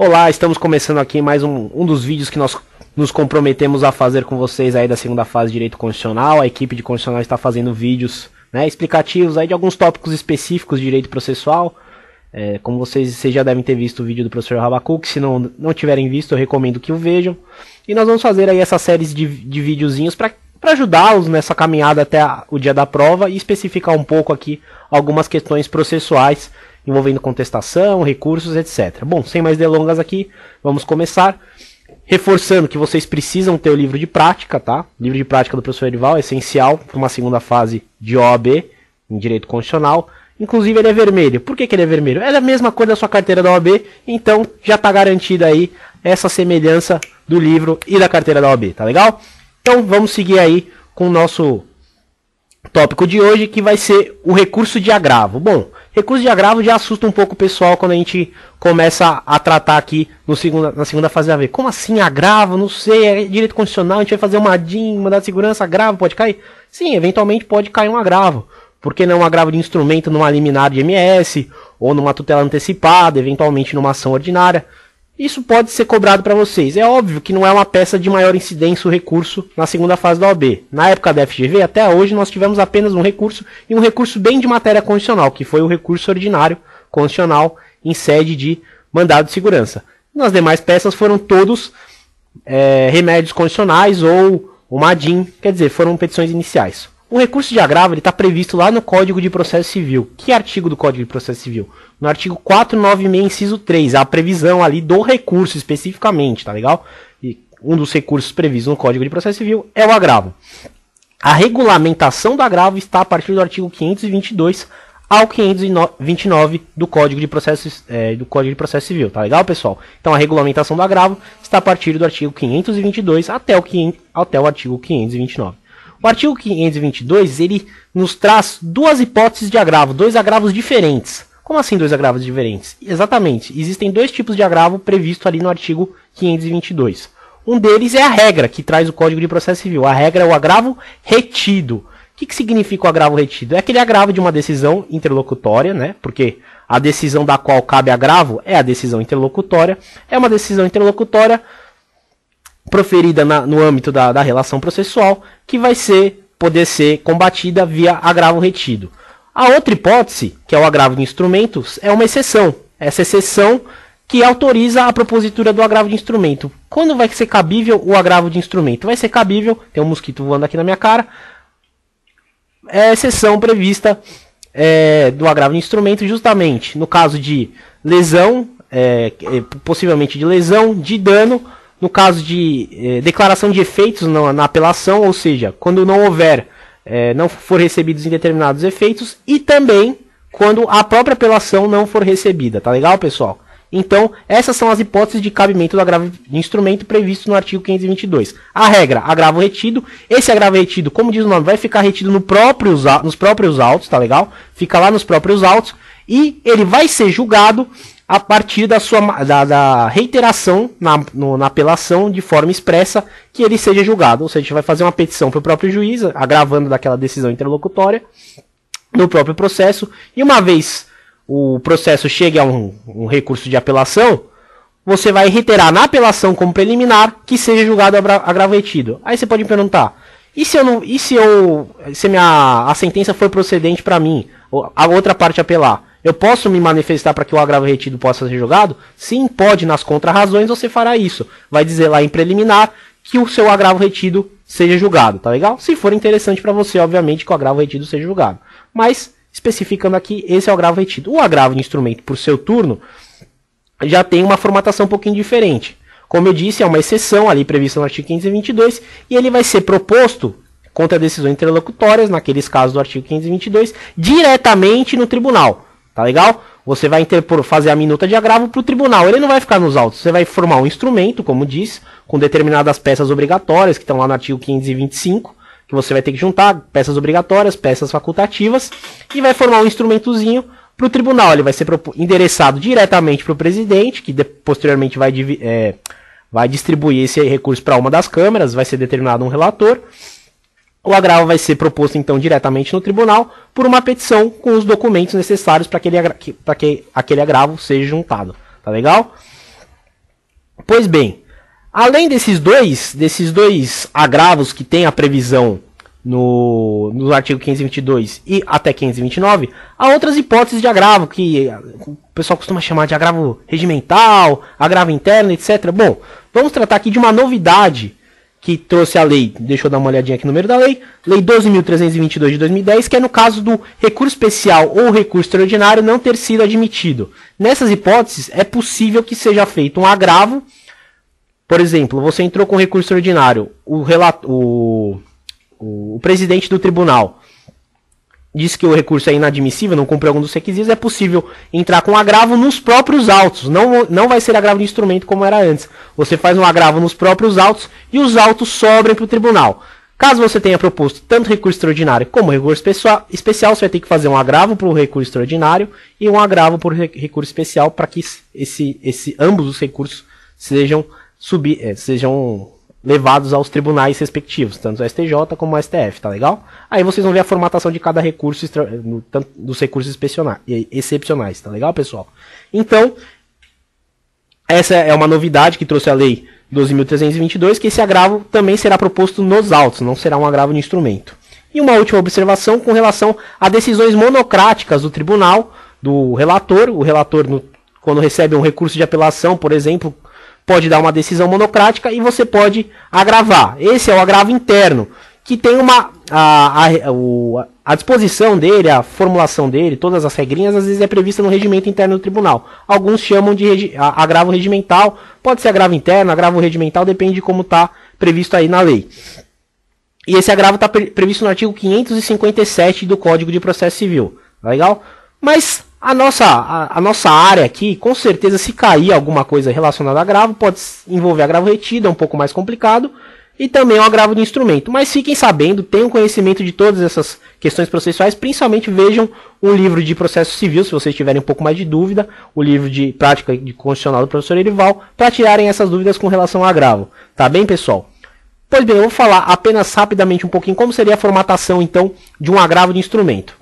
Olá, estamos começando aqui mais um dos vídeos que nós nos comprometemos a fazer com vocês aí da segunda fase de Direito Constitucional. A equipe de Constitucional está fazendo vídeos, né, explicativos aí de alguns tópicos específicos de Direito Processual. Como vocês já devem ter visto o vídeo do professor Rabacuc, se não tiverem visto, eu recomendo que o vejam. E nós vamos fazer aí essa série de videozinhos para ajudá-los nessa caminhada até o dia da prova e especificar um pouco aqui algumas questões processuais envolvendo contestação, recursos, etc. Bom, sem mais delongas aqui, vamos começar. Reforçando que vocês precisam ter o livro de prática, tá? O livro de prática do professor Edival é essencial para uma segunda fase de OAB em Direito Constitucional. Inclusive ele é vermelho. Por que ele é vermelho? É a mesma cor da sua carteira da OAB, então já está garantida aí essa semelhança do livro e da carteira da OAB, tá legal? Então vamos seguir aí com o nosso tópico de hoje, que vai ser o recurso de agravo. Bom, recurso de agravo já assusta um pouco o pessoal quando a gente começa a tratar aqui na segunda fase da OAB. Como assim agravo? Não sei, é direito constitucional, a gente vai fazer uma DIN, mandado de segurança, agravo, pode cair? Sim, eventualmente pode cair um agravo. Por que não um agravo de instrumento numa liminar de MS, ou numa tutela antecipada, eventualmente numa ação ordinária? Isso pode ser cobrado para vocês. É óbvio que não é uma peça de maior incidência o recurso na segunda fase da OAB. Na época da FGV, até hoje, nós tivemos apenas um recurso, e um recurso bem de matéria constitucional, que foi o recurso ordinário constitucional em sede de mandado de segurança. Nas demais peças foram todos remédios constitucionais ou uma DIN, quer dizer, foram petições iniciais. O recurso de agravo está previsto lá no Código de Processo Civil. Que artigo do Código de Processo Civil? No artigo 496, inciso 3, a previsão ali do recurso especificamente, tá legal? E um dos recursos previstos no Código de Processo Civil é o agravo. A regulamentação do agravo está a partir do artigo 522 ao 529 do Código de Processo Civil, tá legal, pessoal? Então a regulamentação do agravo está a partir do artigo 522 até o artigo 529. O artigo 522, ele nos traz duas hipóteses de agravo, dois agravos diferentes. Como assim dois agravos diferentes? Exatamente, existem dois tipos de agravo previsto ali no artigo 522. Um deles é a regra, que traz o Código de Processo Civil. A regra é o agravo retido. O que significa o agravo retido? É aquele agravo de uma decisão interlocutória, né? Porque a decisão da qual cabe agravo é a decisão interlocutória. É uma decisão interlocutória proferida no âmbito da relação processual, que vai poder ser combatida via agravo retido. A outra hipótese, que é o agravo de instrumentos, é uma exceção. Essa exceção que autoriza a propositura do agravo de instrumento. Quando vai ser cabível o agravo de instrumento? Vai ser cabível, tem um mosquito voando aqui na minha cara, é a exceção prevista do agravo de instrumento justamente no caso de lesão, possivelmente de lesão, de dano, no caso de declaração de efeitos na apelação, ou seja, quando não houver, não for recebidos indeterminados efeitos, e também quando a própria apelação não for recebida, tá legal, pessoal? Então, essas são as hipóteses de cabimento do agravo de instrumento previsto no artigo 522. A regra, agravo retido. Esse agravo retido, como diz o nome, vai ficar retido nos próprios autos, tá legal? Fica lá nos próprios autos, e ele vai ser julgado a partir da reiteração na apelação de forma expressa que ele seja julgado. Ou seja, a gente vai fazer uma petição para o próprio juiz, agravando daquela decisão interlocutória no próprio processo. E uma vez o processo chegue a um recurso de apelação, você vai reiterar na apelação como preliminar que seja julgado agravo retido. Aí você pode me perguntar, se a sentença for procedente para mim, a outra parte apelar, eu posso me manifestar para que o agravo retido possa ser julgado? Sim, pode. Nas contrarrazões você fará isso. Vai dizer lá em preliminar que o seu agravo retido seja julgado, tá legal? Se for interessante para você, obviamente, que o agravo retido seja julgado. Mas, especificando aqui, esse é o agravo retido. O agravo de instrumento, por seu turno, já tem uma formatação um pouquinho diferente. Como eu disse, é uma exceção ali prevista no artigo 522 e ele vai ser proposto contra decisões interlocutórias, naqueles casos do artigo 522, diretamente no tribunal. Tá legal? Você vai fazer a minuta de agravo para o tribunal. Ele não vai ficar nos autos. Você vai formar um instrumento, como diz, com determinadas peças obrigatórias, que estão lá no artigo 525, que você vai ter que juntar peças obrigatórias, peças facultativas, e vai formar um instrumentozinho para o tribunal. Ele vai ser endereçado diretamente para o presidente, que posteriormente vai distribuir esse recurso para uma das câmeras, vai ser determinado um relator. O agravo vai ser proposto, então, diretamente no tribunal por uma petição com os documentos necessários para que aquele agravo seja juntado. Tá legal? Pois bem, além desses dois agravos que tem a previsão no artigo 522 e até 529, há outras hipóteses de agravo, que o pessoal costuma chamar de agravo regimental, agravo interno, etc. Bom, vamos tratar aqui de uma novidade que trouxe a lei, deixa eu dar uma olhadinha aqui no número da lei, Lei 12.322 de 2010, que é no caso do recurso especial ou recurso extraordinário não ter sido admitido. Nessas hipóteses, é possível que seja feito um agravo. Por exemplo, você entrou com recurso extraordinário, o presidente do tribunal disse que o recurso é inadmissível, não cumpre algum dos requisitos, é possível entrar com agravo nos próprios autos. Não vai ser agravo de instrumento como era antes. Você faz um agravo nos próprios autos e os autos sobrem para o tribunal. Caso você tenha proposto tanto recurso extraordinário como recurso especial, você vai ter que fazer um agravo para o recurso extraordinário e um agravo por recurso especial para que ambos os recursos sejam levados aos tribunais respectivos, tanto o STJ como o STF, tá legal? Aí vocês vão ver a formatação de cada recurso, dos recursos excepcionais, tá legal, pessoal? Então, essa é uma novidade que trouxe a lei 12.322, que esse agravo também será proposto nos autos, não será um agravo de instrumento. E uma última observação com relação a decisões monocráticas do tribunal, do relator. O relator, quando recebe um recurso de apelação, por exemplo, pode dar uma decisão monocrática e você pode agravar. Esse é o agravo interno, que tem a disposição dele, a formulação dele, todas as regrinhas, às vezes é prevista no regimento interno do tribunal. Alguns chamam de agravo regimental, pode ser agravo interno, agravo regimental, depende de como está previsto aí na lei. E esse agravo está previsto no artigo 557 do Código de Processo Civil. Tá legal? Mas a nossa área aqui, com certeza, se cair alguma coisa relacionada a agravo, pode envolver agravo retido, é um pouco mais complicado, e também o agravo de instrumento. Mas fiquem sabendo, tenham conhecimento de todas essas questões processuais, principalmente vejam um livro de processo civil, se vocês tiverem um pouco mais de dúvida, o livro de prática de constitucional do professor Erival, para tirarem essas dúvidas com relação ao agravo. Tá bem, pessoal? Pois bem, eu vou falar apenas rapidamente um pouquinho como seria a formatação, então, de um agravo de instrumento.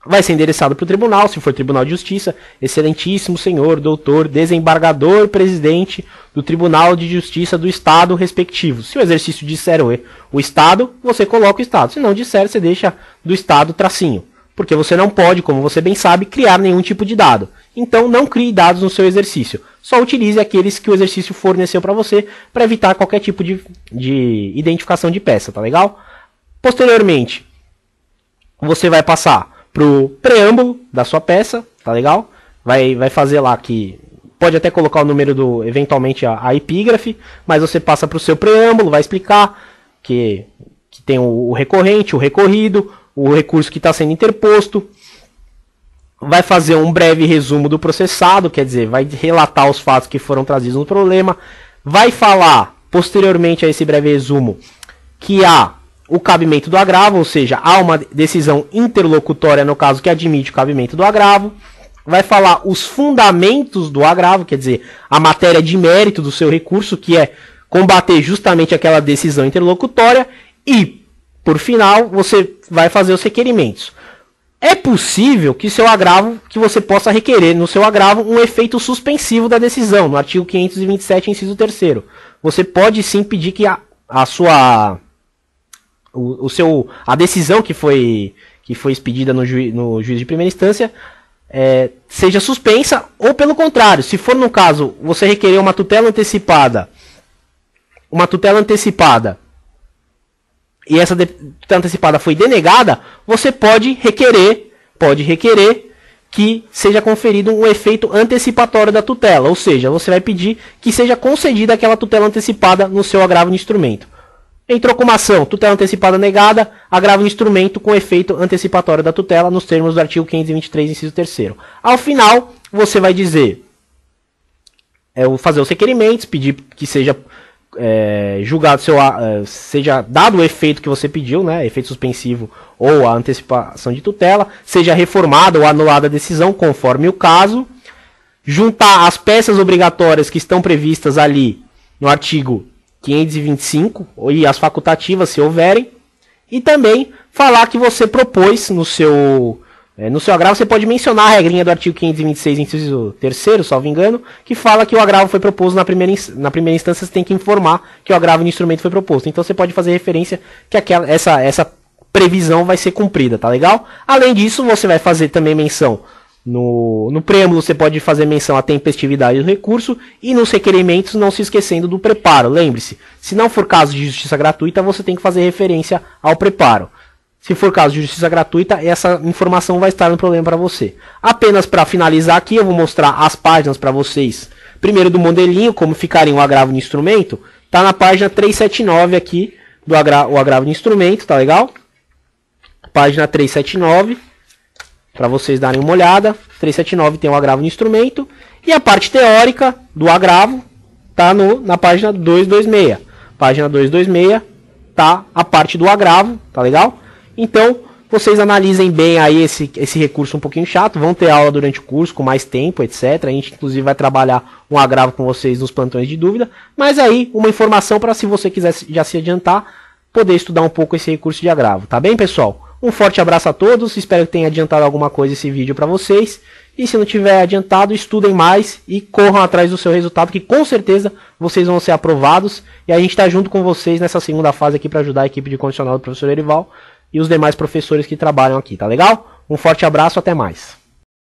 Vai ser endereçado para o tribunal, se for Tribunal de Justiça, excelentíssimo senhor, doutor, desembargador, presidente do Tribunal de Justiça do Estado respectivo. Se o exercício disser o Estado, você coloca o Estado. Se não disser, você deixa do Estado tracinho. Porque você não pode, como você bem sabe, criar nenhum tipo de dado. Então não crie dados no seu exercício. Só utilize aqueles que o exercício forneceu para você, para evitar qualquer tipo de identificação de peça, tá legal? Posteriormente, você vai passar pro preâmbulo da sua peça, tá legal? Vai fazer lá que pode até colocar o número eventualmente a epígrafe, mas você passa pro seu preâmbulo, vai explicar que tem o recorrente, o recorrido, o recurso que está sendo interposto, vai fazer um breve resumo do processado, quer dizer, vai relatar os fatos que foram trazidos no problema, vai falar posteriormente a esse breve resumo que há o cabimento do agravo, ou seja, há uma decisão interlocutória no caso que admite o cabimento do agravo, vai falar os fundamentos do agravo, quer dizer, a matéria de mérito do seu recurso, que é combater justamente aquela decisão interlocutória, e, por final, você vai fazer os requerimentos. É possível que seu agravo, que você possa requerer no seu agravo um efeito suspensivo da decisão, no artigo 527, inciso 3º. Você pode sim pedir que a decisão que foi expedida no juiz de primeira instância seja suspensa, ou pelo contrário, se for no caso você requerer uma tutela antecipada e essa tutela antecipada foi denegada, você pode requerer que seja conferido um efeito antecipatório da tutela, ou seja, você vai pedir que seja concedida aquela tutela antecipada no seu agravo de instrumento. Entrou com uma ação, tutela antecipada negada, agravo de instrumento com efeito antecipatório da tutela nos termos do artigo 523, inciso 3º. Ao final, você vai dizer, fazer os requerimentos, pedir que seja julgado, seja dado o efeito que você pediu, né, efeito suspensivo ou a antecipação de tutela, seja reformada ou anulada a decisão, conforme o caso, juntar as peças obrigatórias que estão previstas ali no artigo 525 e as facultativas, se houverem, e também falar que você propôs no No seu agravo você pode mencionar a regrinha do artigo 526, inciso 3º, salvo engano, que fala que o agravo foi proposto na primeira instância, você tem que informar que o agravo no instrumento foi proposto. Então você pode fazer referência que essa previsão vai ser cumprida, tá legal? Além disso, você vai fazer também menção no preâmbulo, você pode fazer menção à tempestividade do recurso e nos requerimentos, não se esquecendo do preparo. Lembre-se, se não for caso de justiça gratuita, você tem que fazer referência ao preparo. Se for caso de justiça gratuita, essa informação vai estar no problema para você. Apenas para finalizar aqui, eu vou mostrar as páginas para vocês. Primeiro do modelinho, como ficaria um agravo no instrumento, tá na página 379 aqui, o agravo no instrumento, tá legal? Página 379, para vocês darem uma olhada. 379 tem o agravo no instrumento. E a parte teórica do agravo tá na página 226. Página 226 tá a parte do agravo, tá legal? Então, vocês analisem bem aí esse recurso um pouquinho chato, vão ter aula durante o curso, com mais tempo, etc. A gente, inclusive, vai trabalhar um agravo com vocês nos plantões de dúvida. Mas aí, uma informação para, se você quiser já se adiantar, poder estudar um pouco esse recurso de agravo. Tá bem, pessoal? Um forte abraço a todos, espero que tenha adiantado alguma coisa esse vídeo para vocês. E se não tiver adiantado, estudem mais e corram atrás do seu resultado, que com certeza vocês vão ser aprovados. E a gente está junto com vocês nessa segunda fase aqui para ajudar a equipe de condicional do professor Erival e os demais professores que trabalham aqui, tá legal? Um forte abraço, até mais.